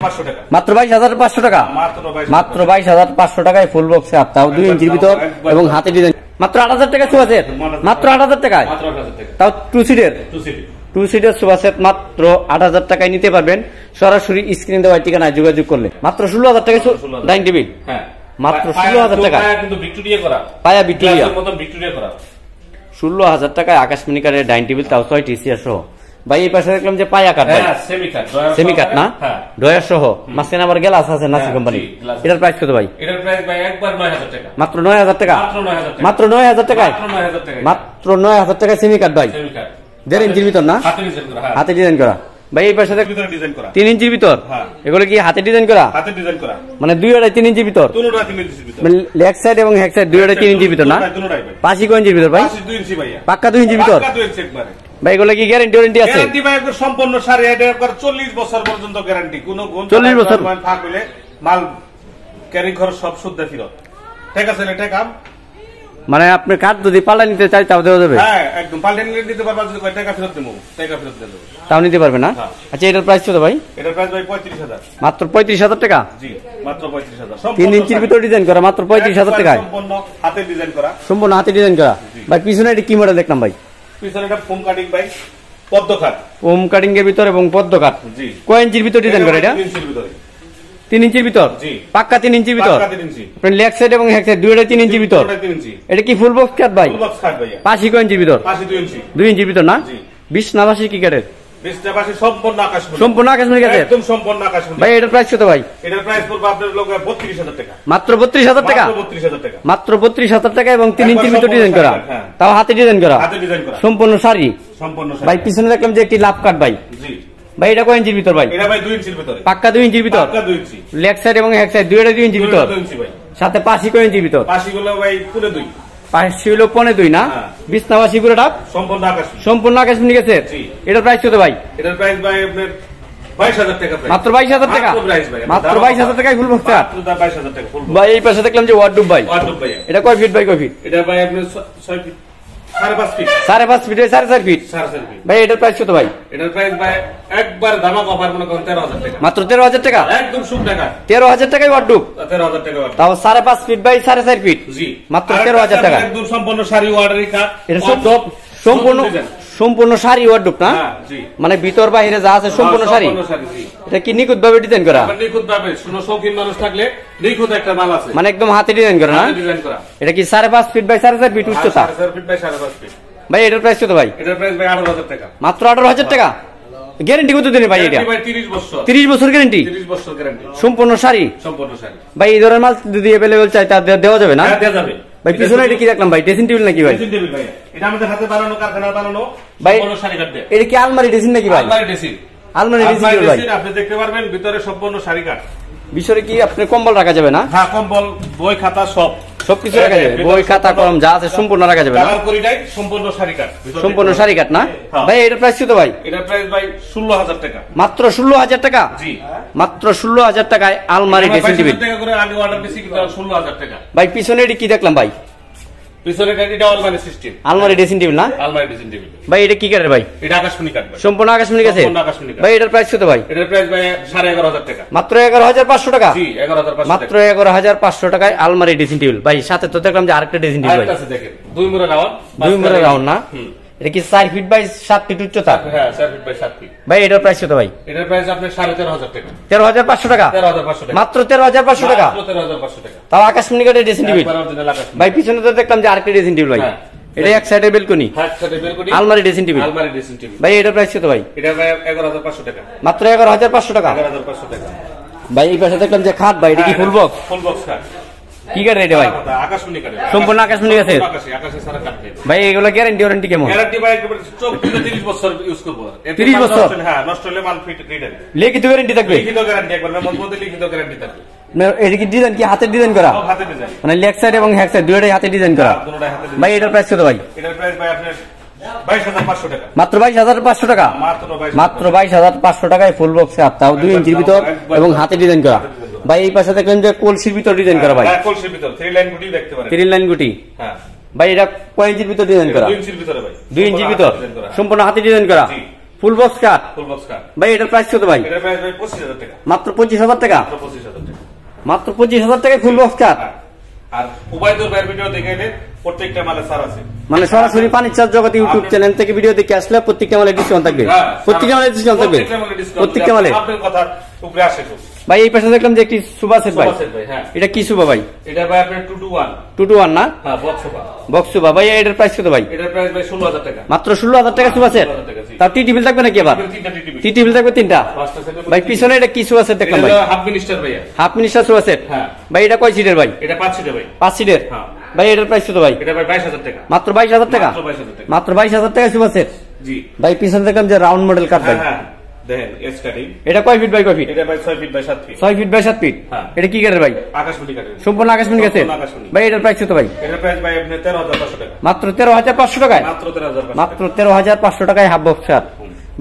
মাত্র 22,500 টাকা, মাত্র 22,500 টাকায় ফুল বক্সে তাও 2 ইঞ্চির ভিতর এবং হাতে ডিজাইন। মাত্র 8,000 টাকা সোফা সেট, মাত্র 8,000 টাকায়, তাও 2 সিটের সোফা সেট মাত্র 8,000 টাকায় নিতে পারবেন। সরাসরি স্ক্রিন দেওয়া ঠিকানায় যোগাযোগ করলে। মাত্র 16,000 টাকায় ডাইনিং টেবিল, মাত্র 16,000 টাকা, পায়া ভিক্টোরিয়া 16,000 টাকায় আকাশমণি কাঠের ডাইনিং টেবিল, তাও 6টি চেয়ার সহ। ভাই এই পাশে দেখলাম যে পায়া কাঠ, সেমি কাঠ না, ডয়ার সহ, মাঝখানে আবার গ্লাস আছে নাসি কোম্পানি। এটার প্রাইস কত ভাই? এটার প্রাইস ভাই একবার 9,000 টাকা, মাত্র 9,000 টাকা, মাত্র 9,000 টাকায়, মাত্র 9,000 টাকায় সেমি কাঠ ভাই, 1.5 ইঞ্চির ভিতর না, হাতে ডিজাইন করা। ভাই এই পাশে 3 ইঞ্চির ভিতর, এগুলো কি হাতে ডিজাইন করা? মানে 2.5-3 ইঞ্চির ভিতর, লেগ সাইড এবং হ্যাক সাইড 2.5-3 ইঞ্চির ভিতর না, পাশি কয় ইঞ্চির ভিতর ভাই? পাক্কা 2 ইঞ্চির ভিতর ভাই। এগুলো কি গ্যারান্টি ওয়ারেন্টি আছে? গ্যারান্টি ভাই একদম সম্পূর্ণ শাড়ি, এটা একবার 40 বছর পর্যন্ত গ্যারান্টি। কোন 40 বছর ফাঁক হইলে মাল ক্যারি খরচ সব শুদ্ধ ফেরত। ঠিক আছে, এটা কাম মানে আপনি কাঠ যদি পাল্টা নিতে চাই তাও দেওয়া যাবে? হ্যাঁ, একদম পাল্টা নিতে পারবা। যদি কয় টাকা ফেরত দেবো, টাকা ফেরত দেব, তাও নিতে পারবে না। আচ্ছা, এটার প্রাইস কত ভাই? এটার প্রাইস ভাই 35,000, মাত্র 35,000 টাকা। জি, মাত্র 35,000। 3 ইঞ্চির ভিতর ডিজাইন করা, মাত্র 35,000 টাকায়, সম্পূর্ণ হাতে ডিজাইন করা, সম্পূর্ণ হাতে ডিজাইন করা। ভাই পিছনে এটা কি মডেল দেখলাম ভাই? পিছনে এটা ফোম কাটিং ভাই, পদ্ম কাট, ফোম কাটিং এর ভিতর এবং পদ্ম কাট। জি, কয় ইঞ্চির ভিতর ডিজাইন করা এটা? 3 ইঞ্চির ভিতরে, 3 ইঞ্চির ভিতর, জি, পাক্কা 3 ইঞ্চির ভিতর, পাক্কা 3 ইঞ্চি। আপনি লেগ সাইড এবং হ্যাক সাইড 2.5-3 ইঞ্চির ভিতর। এটা কি ফুল বক্স কাট ভাই? ফুল বক্স কাট ভাই, পাশি কয় ইঞ্চির ভিতর? পাশি 2 ইঞ্চি, 2 ইঞ্চির ভিতর না। জি, 20 না 80 কি কাটের? 20টা পাশি সম্পূর্ণ আকাশমণি, সম্পূর্ণ আকাশমণি কাটের, একদম সম্পূর্ণ আকাশমণি ভাই। এটার প্রাইস কত ভাই? এটার প্রাইস পড়বে আপনার লোক 32,000 টাকা, মাত্র 32,000 টাকা, মাত্র 32,000 টাকা, মাত্র 32,000 টাকা এবং 3 ইঞ্চির ভিতর ডিজাইন করা, তাও হাতে ডিজাইন করা, হাতে ডিজাইন করা, সম্পূর্ণ শাড়ি, সম্পূর্ণ শাড়ি ভাই। পিছনে দেখলাম যে একটি লাভ কাট ভাই। জি ভাই, এটা কয় ইঞ্চির ভিতর ভাই? এটা ভাই 2 ইঞ্চির ভিতরে, পাক্কা 2 ইঞ্চির ভিতর, পাক্কা 2 ইঞ্চি, লেগ সাইড এবং হ্যাক সাইড 2.5 ইঞ্চির ভিতর, 2 ইঞ্চি ভাই। সাথে পাশি কয় ইঞ্চির ভিতর? পাশিগুলো ভাই পুরো 2, পাশি হলো 2.5 না, 20 না 80 পুরোটা সম্পূর্ণ আকাশমণি, সম্পূর্ণ আকাশমণি গেছে। এটার প্রাইস কত ভাই? এটার প্রাইস ভাই আপনার 22,000 টাকা, মাত্র 22,000 টাকা, মাত্র 22,000 টাকায় ফুল বক্স কাট, 22,000 টাকা ফুল। ভাই এই পাশে দেখলাম যে ওয়ার্ডরোব ভাই। ওয়ার্ডরোব ভাই, এটা কয় ফিট বাই কয় ফিট? এটা ভাই আপনার 6 feet, 5.5 feet, 5.5 feet, 4.5 feet, 4.5 feet ভাই। এটার প্রাইস কত ভাই? এটার প্রাইস ভাই একবার ধামাকা অফার মনে করেন 13,000 টাকা, মাত্র 13,000 টাকা, একদম সুপ টাকা, 13,000 টাকায় ওয়ার্ডরোব, 13,000 টাকা, তাও 5.5 ফিট বাই 4.5 ফিট, জি, মাত্র 13,000 টাকা। একদম সম্পূর্ণ শাড়ি ওয়ার্ডারি কাট, এটা সম্পূর্ণ সম্পূর্ণ শাড়ি ওয়ার্ডরোব না, মানে ভিতর বাইরে যা আছে সম্পূর্ণ শাড়ি। এটা কি নিখুঁত ভাবে ডিজাইন করা? নিখুঁত ভাবে, শুনো শৌখিন মানুষ থাকলে নিখুঁত একটা মাল আছে, মানে একদম হাতে ডিজাইন করা না। এটা কি 5.5 ফিট বাই 4.5 ফিট উচ্চতা? 4.5 ফিট বাই 4.5 ফিট। ভাই এটার প্রাইস কত ভাই? এটার প্রাইস ভাই 18,000 টাকা, মাত্র 18,000 টাকা। গ্যারান্টি কত দিনে ভাই? এটা 30 বছর, 30 বছর গ্যারান্টি, 30 বছর গ্যারান্টি, সম্পূর্ণ শাড়ি, সম্পূর্ণ শাড়ি। ভাই এই ধরনের মাল যদি अवेलेबल চাই তা দেওয়া যাবে না? হ্যাঁ, দেওয়া যাবে ভাই। পিছনে এটা কি দেখলাম ভাই? ড্রেসিং টেবিল নাকি ভাই? ড্রেসিং টেবিল ভাই, এটা আমাদের হাতে বানানো, কারখানায় বানানো ভাই। সম্পূর্ণ শাড়ি কাট দেয়। এটা কি আলমারি ড্রেসিং নাকি ভাই? আলমারি ড্রেসিং, আলমারি ড্রেসিং ভাই। আপনি দেখতে পারবেন ভিতরে সম্পূর্ণ শাড়ি কাট। ভিতরে কি আপনি কম্বল রাখা যাবে না? হ্যাঁ, কম্বল, বই খাতা সবকিছু রাখা যাবে, বই খাতা কলম যা আছে সম্পূর্ণ রাখা যাবে না? কালার করিটাই সম্পূর্ণ শাড়ি কাট, সম্পূর্ণ শাড়ি কাট না। ভাই এটার প্রাইস কত ভাই? এটার প্রাইস ভাই 16,000 টাকা, মাত্র 16,000 টাকা, জি, মাত্র 16,000 টাকায় আলমারি ড্রেসিং টেবিল টাকা করে আগে অর্ডার দিছি, কিন্তু 16,000 টাকা। ভাই পিছনে এটা কি দেখলাম ভাই? পিছনে এটা আলমারি সিস্টেম, আলমারি ড্রেসিং টেবিল না, আলমারি ড্রেসিং টেবিল। ভাই এটা কি কাটের ভাই? এটা আকাশমণি কাট ভাই, সম্পূর্ণ আকাশমণি গেছে। ভাই এটার প্রাইস কত ভাই? এটার প্রাইস ভাই 11,500 টাকা, মাত্র 11,500 টাকা, জি, 11,500, মাত্র 11,500 টাকায় আলমারি ড্রেসিং টেবিল। ভাই সাথে তো দেখলাম যে আরেকটা ড্রেসিং টেবিল ভাই, আছে দেখেন, 2 মুড়া রাউন্ড, 2 মুড়া রাউন্ড না। এটা কি 4 ফিট বাই 7 ফিট উচ্চতা? হ্যাঁ, 4 ফিট বাই 7 ফিট। ভাই এটার প্রাইস কত ভাই? এটার প্রাইস আপনার 13,500 টাকা, 13,500 টাকা, 13,500 টাকা, মাত্র 13,500 টাকা, মাত্র 13,500 টাকা, তাও আকাশমণি কাঠের ড্রেসিং টেবিল। একবার অরিজিনাল আকাশমণি। ভাই পিছনে তো দেখলাম যে আরেকটা ড্রেসিং টেবিল ভাই, এটা এক সাইডে বেলকনি, হ্যাঁ, সাথে বেলকনি, আলমারি ড্রেসিং টেবিল, আলমারি ড্রেসিং টেবিল। ভাই এটার প্রাইস কত ভাই? এটা ভাই 11,500 টাকা, মাত্র 11,500 টাকা, 11,500 টাকা। ভাই এই পাশে দেখলাম যে খাট ভাই, এটা কি full box? Full box cut, কি কাঠ এটা ভাই? আকাশমণি কাট, সম্পূর্ণ আকাশমণি গেছে। আকাশে সারা কাট দেয় ভাই এগুলো গ্যারান্টি ওয়ারেন্টি কেমন? গ্যারান্টি ভাই একবারে 30 বছর ইউজ করব, 30 বছর, হ্যাঁ, নষ্ট হলে মাল ফিট রিটার্ন, লিখিত গ্যারান্টি থাকবে, লিখিত গ্যারান্টি, একবার মধ্যে লিখিত গ্যারান্টি থাকবে। এটা কি ডিজাইন কি হাতের ডিজাইন করা? হাতে ডিজাইন, মানে লেগ সাইড এবং হ্যাক সাইড দুটোই হাতে ডিজাইন করা। ভাই এটার প্রাইস কত ভাই? এটার প্রাইস ভাই আপনার 22,500 টাকা, মাত্র 22,500 টাকা, মাত্র 22,500 টাকায় ফুল বক্সে তাও 2 ইঞ্চির ভিতর এবং হাতে ডিজাইন করা। ভাই এই পাশে দেখলেন যে কলসির ভিতর ডিজাইন করা ভাই, কলসির ভিতর 3 লাইন গুটি দেখতে পারেন, 3 লাইন গুটি। হ্যাঁ ভাই এটা কয় ইঞ্চির ভিতর ডিজাইন করা? 2 ইঞ্চির ভিতরে ভাই, 2 ইঞ্চির ভিতর সম্পূর্ণ হাতে ডিজাইন করা। Full box cut full box cut ভাই, এটার প্রাইস কত ভাই? এটার প্রাইস ভাই 25,000 টাকা। মাত্র 25,000 টাকা। মাত্র 25,000 টাকা। মাত্র 25,000 টাকায় ফুল বক্স কাট। আর উবাইদুর ভাইয়ের ভিডিও দেখে এলে প্রত্যেকটা মালে ছাড় আছে। মানে সরাসরি ফার্নিচার জগৎ ইউটিউব চ্যানেল থেকে ভিডিও দেখে আসলে প্রত্যেকটা মালে ডিসকাউন্ট থাকবে। প্রত্যেকটা মালে ডিসকাউন্ট থাকবে। প্রত্যেকটা মালে আপনার কথা উপরে আসে তো। ভাই এই পাশে দেখলাম যে একটি সোফা সেট ভাই। হ্যাঁ, এটা কি সোফা ভাই? এটা ভাই আপনার 221 221 না? হ্যাঁ, বক্স সোফা। বক্স সোফা ভাই, এটার প্রাইস কত ভাই? এটার প্রাইস ভাই 16,000 টাকা। মাত্র 16,000 টাকা সোফা সেট। তাও টি টেবিল থাকবে নাকি আবার? টি টেবিল থাকবে 3টা ভাই। পিছনে এটা কি সোফা সেট দেখলাম ভাই? হাফ মিনিস্টার ভাই। Half minister sofa set. হ্যাঁ ভাই, এটা কয় সিটের ভাই? এটা 5 সিটের ভাই। 5 সিটের। হ্যাঁ ভাই, এটার প্রাইস কত ভাই? এটা ভাই 22,000 টাকা। মাত্র 22,000 টাকা। মাত্র 22,000 টাকা। মাত্র 22,000 টাকা সোফা সেট। জি ভাই, পিছনে দেখলাম যে রাউন্ড মডেল কাট ভাই। হ্যাঁ দেখেন এস কাটিং। এটা কয় ফিট বাই কয় ফিট? এটা ভাই 6 feet by 7 feet. 6 feet by 7 feet. হ্যাঁ। এটা কি কাঠের ভাই? আকাশমণি কাঠের। সম্পূর্ণ আকাশমণি গেছে সম্পূর্ণ আকাশমণি। ভাই। এটার প্রাইস কত ভাই? এটার প্রাইস ভাই আপনি 13,500 টাকা। মাত্র 13,500 টাকায়। মাত্র 13,500 মাত্র 13,500 টাকায় হাফ বক্স কাট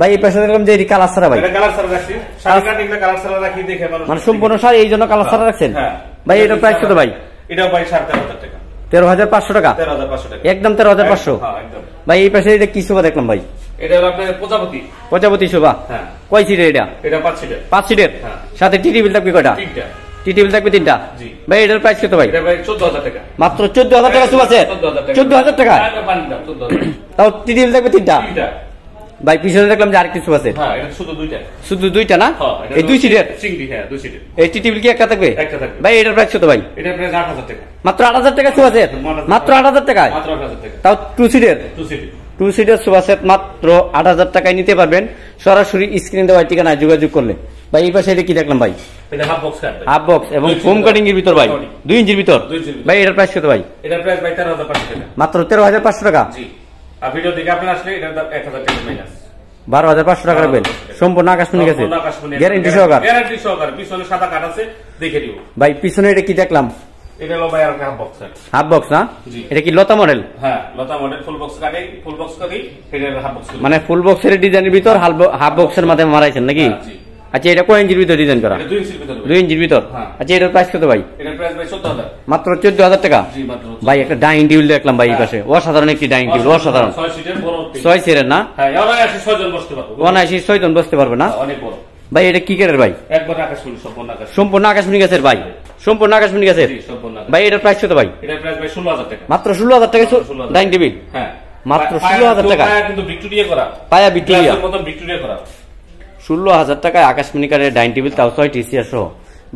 ভাই। এই পাশে দেখলাম যে এটি কালার ছাড়া ভাই। এটা কালার ছাড়া রাখছি। শাড়ি কাটিংটা কালার ছাড়া রাখি দেখে মানুষ মানে সম্পূর্ণ শাড়ি এই জন্য কালার ছাড়া রাখছেন। হ্যাঁ ভাই, এটার প্রাইস কত ভাই? এটা ভাই 13,500 টাকা। 13,500 টাকা। 13,500 টাকা। একদম 13,500। হ্যাঁ একদম। ভাই, এই পাশে এটা কি সোফা দেখলাম ভাই? এটা হলো আপনার প্রজাপতি। প্রজাপতি সোফা। হ্যাঁ। কয় সিটের এটা? এটা 5 সিটের। 5 সিটের। হ্যাঁ। সাথে টি টেবিল থাকবে কয়টা? 3টা। টি টেবিল থাকবে 3টা। জি। ভাই, এটার প্রাইস কত ভাই? এটা ভাই 14,000 টাকা। মাত্র 14,000 টাকা সোফা সেট। 14,000 টাকা। এটা পানি দাম 14,000। তাও টি টেবিল থাকবে 3টা। 3টা। ভাই, পিছনে দেখলাম যে আরেকটি সোফা সেট। হ্যাঁ এটা শুধু 2টা। শুধু 2টা না? হ্যাঁ এটা এই 2 সিটের। চিংড়ি। হ্যাঁ 2 সিটের। এই টি টেবিল কি একটা থাকবে? একটা থাকবে। ভাই, এটার প্রাইস কত ভাই? এটা প্রাইস 8,000 টাকা। মাত্র 8,000 টাকা সোফা সেট। মাত্র 8,000 টাকায়। মাত্র 8,000 টাকা। তাও 2 সিটের। 2 সিটের। 2 সিটের সোফা সেট মাত্র 8,000 টাকায় নিতে পারবেন সরাসরি স্ক্রিনে দেওয়া ঠিকানায় যোগাযোগ করলে। ভাই, এই পাশে এটা কি দেখলাম ভাই? এটা হাফ বক্স কাট ভাই। হাফ বক্স এবং ফোম কাটিং এর ভিতর ভাই। 2 ইঞ্চির ভিতর। 2 ইঞ্চির ভিতর। ভাই, এটার প্রাইস কত ভাই? এটার প্রাইস ভাই 13,500 টাকা। মাত্র 13,500 টাকা। জি। আর ভিডিও দেখে আপনি আসলে এটার দাম 1,000 টাকা মাইনাস। 12,500 টাকা রাখবেন। সম্পূর্ণ আকাশমণি গেছে। সম্পূর্ণ আকাশমণি। গ্যারান্টি সহকার। গ্যারান্টি সহকার। পিছনে সাদা কাট আছে দেখে দিও। ভাই, পিছনে এটা কি দেখলাম? এটা হলো ভাই আর half box cut. Half box না? জি। এটা কি লতা মডেল? হ্যাঁ লতা মডেল ফুল বক্স কাটে। ফুল বক্স কাটে এটা হাফ বক্স। মানে ফুল বক্সের ডিজাইনের ভিতর হাফ বক্সের মাঝে মারাইছেন নাকি? জি। আচ্ছা, এটা কয় ইঞ্চির ভিতর ডিজাইন করা? এটা 2 ইঞ্চির ভিতর। 2 ইঞ্চির ভিতর। হ্যাঁ। আচ্ছা, এটার প্রাইস কত ভাই? এটার প্রাইস ভাই 14,000। মাত্র 14,000 টাকা। জি মাত্র। ভাই, একটা ডাইনিং টেবিল দেখলাম ভাই এই পাশে। অসাধারণ একটি ডাইনিং টেবিল। অসাধারণ। 6 সিটের বড়। 6 সিটের না? হ্যাঁ এরা এসে 6 জন বসতে পারবে। 6 জন বসতে পারবে না? অনেক বড়। ভাই, এটা কি কাঠের ভাই? একবার আকাশমণি। সম্পূর্ণ আকাশ। সম্পূর্ণ আকাশমণি গাছের ভাই। সম্পূর্ণ আকাশমণি গাছের। জি সম্পূর্ণ আকাশ। ভাই, এটার প্রাইস কত ভাই? এটার প্রাইস ভাই 16,000 টাকা। মাত্র 16,000 টাকা ডাইনিং টেবিল। হ্যাঁ মাত্র 16,000 টাকা। পায়া কিন্তু ভিক্টোরিয়া করা। পায়া ভিক্টোরিয়া। গ্লাসের মতন ভিক্টোরিয়া করা। 16,000 টাকায় আকাশমণি কাঠের ডাইনিং টেবিল, তাও 6টি চেয়ার সহ।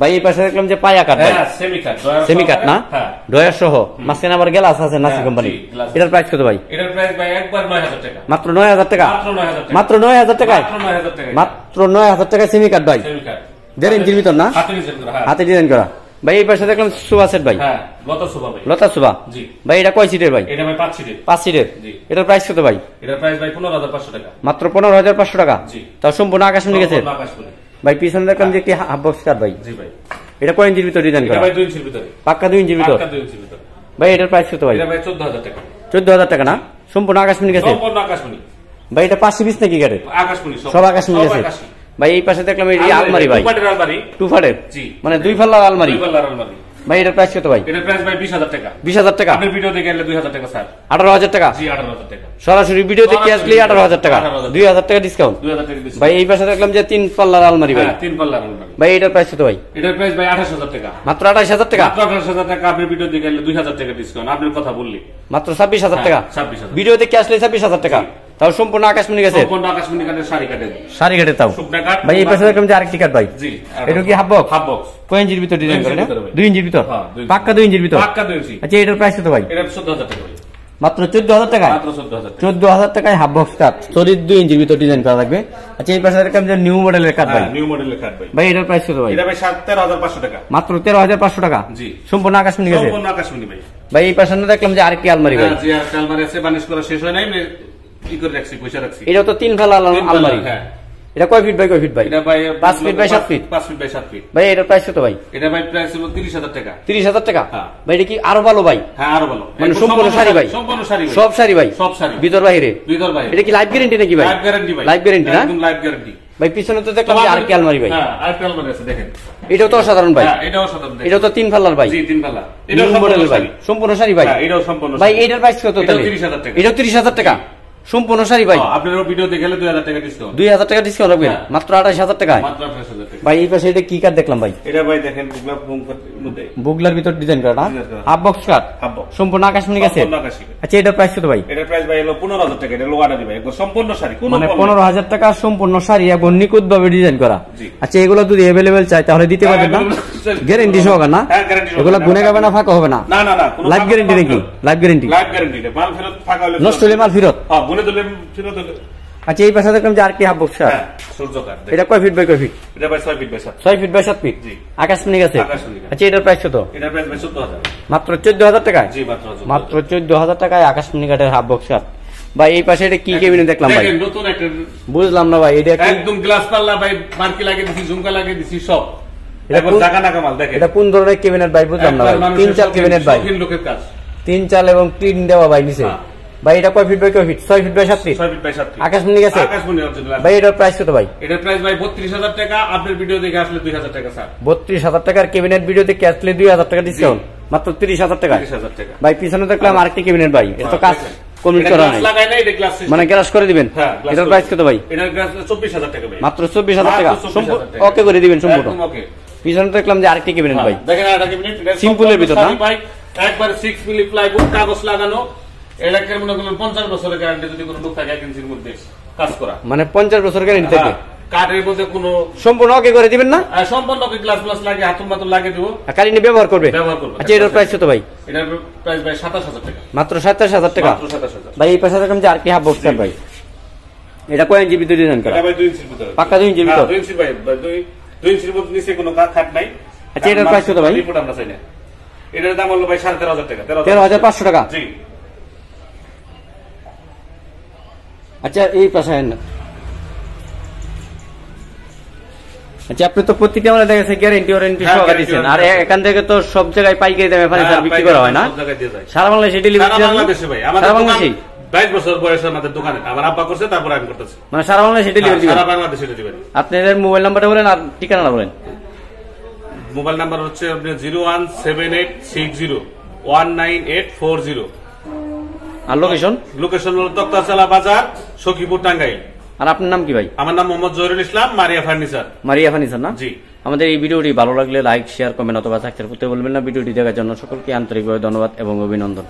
ভাই, এই পাশে দেখলাম যে পায়া কাঠ ভাই। হ্যাঁ সেমি কাট। সেমি কাঠ না? হ্যাঁ ডয়ার সহ। মাঝখানে আবার গ্লাস আছে নাসি কোম্পানি। এটার প্রাইস কত ভাই? এটার প্রাইস ভাই একবার 9,000 টাকা। মাত্র 9,000 টাকা। মাত্র 9,000 টাকা। মাত্র 9,000 টাকায়। মাত্র 9,000 টাকা। মাত্র 9,000 টাকায় সেমি কাঠ ভাই। সেমি কাট। 1.5 ইঞ্চির ভিতর না? হাতে ডিজাইন করা। হ্যাঁ হাতে ডিজাইন করা। ভাই, এই পাশে দেখলাম সোফা সেট ভাই। হ্যাঁ লতা সোফা ভাই। লতা সোফা। জি। ভাই, এটা কয় সিটের ভাই? এটা ভাই 5 সিটের। 5 সিটের। জি। এটার প্রাইস কত ভাই? এটার প্রাইস ভাই 15,500 টাকা। মাত্র 15,500 টাকা। জি। তাও সম্পূর্ণ আকাশমণি গেছে সম্পূর্ণ আকাশমণি। ভাই, পিছনে দেখলাম যে একটি হাফ বক্স কাঠ ভাই। জি ভাই। এটা কয় ইঞ্চির ভিতর ডিজাইন এটা করা? ভাই 2 ইঞ্চির ভিতরে। পাক্কা 2 ইঞ্চির ভিতর। পাক্কা 2 ইঞ্চির ভিতরে। ভাই, এটার প্রাইস কত ভাই? এটা ভাই 14,000 টাকা। 14,000 টাকা না? সম্পূর্ণ আকাশমণি গেছে। সম্পূর্ণ আকাশমণি। ভাই, এটা 5 পিস নাকি কাঠের? আকাশমণি সব আকাশমণি গেছে। ভাই, এই পাশে দেখলাম এই আলমারি ভাই। 2 পাটের আলমারি। 2 ফাটের। জি। মানে 2 পাল্লার আলমারি। 2 পাল্লার আলমারি। ভাই, এটার প্রাইস কত ভাই? এটার প্রাইস ভাই 20,000 টাকা। 20,000 টাকা। আপনার ভিডিও দেখে এলে 2,000 টাকা স্যার। 18,000 টাকা। জি 18,000 টাকা। সরাসরি ভিডিও দেখে আসলে 18,000 টাকা। 2,000 টাকা ডিসকাউন্ট। 2,000 টাকা ডিসকাউন্ট। ভাই, এই পাশে দেখলাম যে 3 পাল্লার আলমারি ভাই। হ্যাঁ 3 পাল্লার আলমারি। ভাই, এটার প্রাইস কত ভাই? এটার প্রাইস ভাই 28,000 টাকা। মাত্র 28,000 টাকা। মাত্র 28,000 টাকা। আপনার ভিডিও দেখে এলে 2,000 টাকা ডিসকাউন্ট। আপনার কথা বললি। মাত্র 26,000 টাকা। 26,000। ভিডিও দেখে আসলে 26,000 টাকা। তাও সম্পূর্ণ আকাশমণি গেছে। সম্পূর্ণ আকাশমণি কাঠের শাড়ি কাটে। শাড়ি কাঠের তাও। শুকনা কাঠ। ভাই, এই পাশে দেখলাম যে আরেকটি কাঠ ভাই। জি। এটা কি হাফ বক্স? Half box. কয় ইঞ্চির ভিতর ডিজাইন করে? 2 ইঞ্চির ভিতর। হ্যাঁ, 2 ইঞ্চি। পাক্কা 2 ইঞ্চির ভিতর। পাক্কা 2 ইঞ্চি। আচ্ছা, এটার প্রাইস কত ভাই? এটা 14,000 টাকা ভাই। মাত্র 14,000 টাকায়। মাত্র 14,000 টাকা। 14,000 টাকায় হাফ বক্স কাঠ সলিড 2 ইঞ্চির ভিতর ডিজাইন করা লাগবে। আচ্ছা, এই পাশে দেখলাম যে নিউ মডেলের কাঠ ভাই। হ্যাঁ নিউ মডেলের কাঠ ভাই। ভাই, এটার প্রাইস কত ভাই? এটা ভাই 13,500 টাকা। মাত্র 13,500 টাকা। জি। সম্পূর্ণ আকাশমণি গেছে। সম্পূর্ণ আকাশমণি ভাই। ভাই, এই পাশে দেখলাম যে আরেকটি আলমারি ভাই। জি আর আলমারি আছে বানিশ করা শেষ হয় নাই। কি করে রাখছি পয়সা রাখছি। এটা তো 3 ফালা আলমারি। হ্যাঁ। এটা কয় ফিট বাই কয় ফিট ভাই? এটা ভাই 5 feet by 7 feet. 5 feet by 7 feet. ভাই, এটার প্রাইস কত ভাই? এটা ভাই প্রাইস হলো 30,000 টাকা। 30,000 টাকা। হ্যাঁ। ভাই, এটা কি আরো ভালো ভাই? হ্যাঁ আরো ভালো। মানে সম্পূর্ণ শাড়ি ভাই। সম্পূর্ণ শাড়ি ভাই। সব শাড়ি ভাই। সব শাড়ি। ভিতর বাইরে। ভিতর বাইরে। এটা কি লাইফ গ্যারান্টি নাকি ভাই? লাইফ গ্যারান্টি ভাই। লাইফ গ্যারান্টি না? একদম লাইফ গ্যারান্টি। ভাই, পিছনে তো দেখলাম যে আরেকটি আলমারি ভাই। হ্যাঁ আরেকটা আলমারি আছে দেখেন। এটাও তো অসাধারণ ভাই। হ্যাঁ এটাও সাধারণ। এটাও তো 3 ফালার ভাই। জি 3 পাল্লা। নিউ মডেল ভাই। সম্পূর্ণ শাড়ি ভাই। হ্যাঁ এটাও সম্পূর্ণ। ভাই, এটার প্রাইস কত তাহলে? 30,000 টাকা। এটাও 30,000 টাকা। সম্পূর্ণ শাড়ি ভাই আপনার ভিডিও দেখে 2000 টাকা ডিসকাউন্ট 2000 টাকা ডিসকাউন্ট রাখবেন মাত্র 28000 টাকায় মাত্র 28000 টাকা ভাই এই পাশে এটা কি কাট দেখলাম ভাই এটা ভাই দেখেন বুগলা মধ্যে বুগলার ভিতর ডিজাইন করা না হাফ বক্স কাট সম্পূর্ণ আকাশমণি গেছে আচ্ছা এটার প্রাইস কত ভাই এটার প্রাইস ভাই হলো 15000 টাকা এটা লোয়াটা দিবে একদম সম্পূর্ণ শাড়ি কোন মানে 15000 টাকা সম্পূর্ণ শাড়ি এবং নিখুঁত ভাবে ডিজাইন করা আচ্ছা এগুলো যদি अवेलेबल চাই তাহলে দিতে পারবেন না গ্যারান্টি সহকারে না এগুলো গুনে যাবে না ফাঁকা হবে না না না না লাইফ গ্যারান্টি নাকি লাইফ গ্যারান্টি মাল ফেরত ফাঁকা হলে নষ্ট হলে মাল ফেরত হ্যাঁ গুনে দিলে ফেরত হলে আচ্ছা এই পাশে দেখলাম যে আর কি হাফ বক্স কাট সূর্যকার এটা কয় ফিট বাই কয় ফিট এটা ভাই 6 feet by 7 6 feet by 7 feet জি আকাশমণি গেছে আকাশমণি আচ্ছা এটার প্রাইস কত এটার প্রাইস ভাই 14000 মাত্র 14000 টাকায় জি মাত্র 14000 টাকায় আকাশমণি কাটের হাফ বক্স কাট ভাই এই পাশে এটা কি কেবিনে দেখলাম ভাই দেখেন নতুন একটা বুঝলাম না ভাই এটা একদম গ্লাস পাল্লা ভাই মার্কি লাগিয়ে দিছি ঝুমকা লাগিয়ে দিছি সব এটা কোন জায়গা না কামাল দেখেন এটা কোন ধরনের কেবিনেট ভাই বুঝলাম না ভাই তিন চাল কেবিনেট ভাই তিন লোকের কাজ তিন চাল এবং টিন দেওয়া ভাই নিচে ভাই এটা কয় ফিট বাই কয় feet 6 feet by 7 feet 6 feet by 7 feet আকাশমণি গেছে আকাশমণি অরিজিনাল ভাই এটার প্রাইস কত ভাই এটার প্রাইস ভাই 32000 টাকা আপনার ভিডিও দেখে আসলে 2000 টাকা স্যার 32000 টাকার কেবিনেট ভিডিও দেখে আসলে 2000 টাকা ডিসকাউন্ট মাত্র 30000 টাকা 30000 টাকা ভাই পিছনে দেখলাম আরেকটি কেবিনেট ভাই এটা তো কাজ কমপ্লিট করা নাই লাগাই নাই এটা গ্লাস মানে গ্লাস করে দিবেন এটার প্রাইস কত ভাই এটার গ্লাস 24000 টাকা ভাই মাত্র 24000 টাকা ওকে করে দিবেন সম্পূর্ণ একদম ওকে পিছনে দেখলাম যে আরেকটি কেবিনেট ভাই দেখেন আরেকটা কেবিনেট সিম্পলের ভিতর না ভাই একবার 6 মিলি প্লাইউড কাগজ লাগানো এলাকার মনে করুন 50 বছরের গ্যারান্টি যদি কোনো লোক থাকে 1 ইঞ্চির মধ্যে কাজ করা মানে 50 বছর গ্যারান্টি থাকে কাঠের মধ্যে কোনো সম্পূর্ণ ওকে করে দিবেন না সম্পূর্ণ ওকে গ্লাস গ্লাস লাগিয়ে হাতুম মাতুম লাগিয়ে দেবো কারিনি ব্যবহার করবে আচ্ছা এটার প্রাইস কত ভাই এটার প্রাইস ভাই 27000 টাকা মাত্র 27000 টাকা মাত্র 27000 ভাই এই পাশে দেখলাম যে আর কি হাফ বক্স কাট ভাই এটা কয় ইঞ্চি ভিতরে ডিজাইন করা এটা ভাই 2 ইঞ্চির ভিতরে পাকা 2 ইঞ্চির ভিতর 2 ইঞ্চি ভাই 2 ইঞ্চির মধ্যে নিচে কোনো খাট নাই আচ্ছা এটার প্রাইস কত ভাই রিপোর্ট আমরা চাই না এটার দাম হলো ভাই 13500 টাকা 13500 টাকা জি আচ্ছা এই পাশে না আচ্ছা আপনি তো প্রত্যেকটা আমরা দেখেছি গ্যারান্টি ওয়ারেন্টি সহকারে দিচ্ছেন আর এখান থেকে তো সব জায়গায় পাইকারি দামে ফার্নিচার বিক্রি করা হয় না সারা বাংলাদেশে ডেলিভারি সারা বাংলাদেশে ভাই আমাদের সারা বাংলাদেশে 22 বছর বয়সে আমাদের দোকানে আমার আব্বা করছে তারপর আমি করতেছি মানে সারা বাংলাদেশে ডেলিভারি দিবেন সারা বাংলাদেশে ডেলিভারি আপনাদের মোবাইল নাম্বারটা বলেন আর ঠিকানাটা বলেন মোবাইল নাম্বার হচ্ছে আপনার 01786019840 আর লোকেশন হলো তক্তাচালা বাজার সখীপুর টাঙ্গাইল আর আপনার নাম কি ভাই আমার নাম মোহাম্মদ জহিরুল ইসলাম মারিয়া ফার্নিচার না জি আমাদের এই ভিডিওটি ভালো লাগলে লাইক শেয়ার কমেন্ট অথবা সাবস্ক্রাইব করতে বলবেন না ভিডিওটি দেখার জন্য সকলকে আন্তরিকভাবে ধন্যবাদ এবং অভিনন্দন।